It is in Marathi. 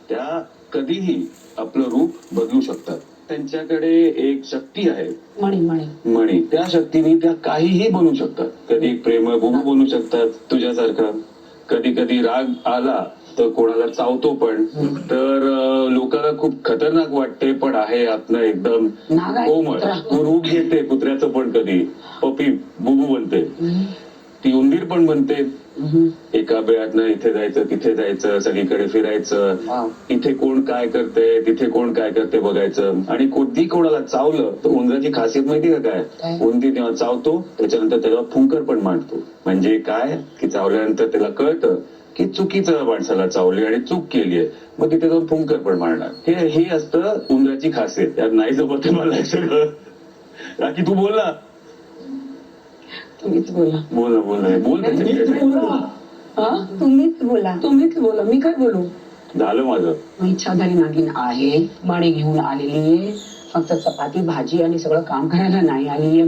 त्या कधीही आपलं रूप बदलू शकतात. त्यांच्याकडे एक शक्ती आहे, मणी. त्या शक्तीने त्या काहीही बनू शकतात. कधी प्रेमळ बुबू बनू शकतात तुझ्यासारखा, कधी कधी राग आला तर कोणाला चावतो पण. तर लोकांना खूप खतरनाक वाटते पण आहे आतनं एकदम कोमल. तू रूप घेते कुत्र्याचं पण, कधी पपी बुबू बनते, ती उंदीर पण बनते. एका वेळातनं इथे जायचं तिथे जायचं, सगळीकडे फिरायचं, इथे कोण काय करते तिथे कोण काय करते बघायचं. आणि कधी कोणाला चावलं तर उंदराची खासियत माहिती का काय? उंदीर तेव्हा चावतो, त्याच्यानंतर त्याच्यावर फुंकर पण मांडतो. म्हणजे काय की चावल्यानंतर त्याला कळतं की चुकीचं माणसाला चावली आणि चूक केलीये, मग तिथे जाऊन फुंकर पण मारणार. हे असतं उंदराची खासियत. त्यात नाही जमत मला सगळं. बाकी तू बोल ना. तुम्हीच बोला. बोल बोल. तुम्हीच बोला, मी काय बोलू? झालं माझं. इच्छाधारी नागिन आहे, मणी घेऊन आलेली आहे, फक्त चपाती भाजी आणि सगळं काम करायला नाही आलीये.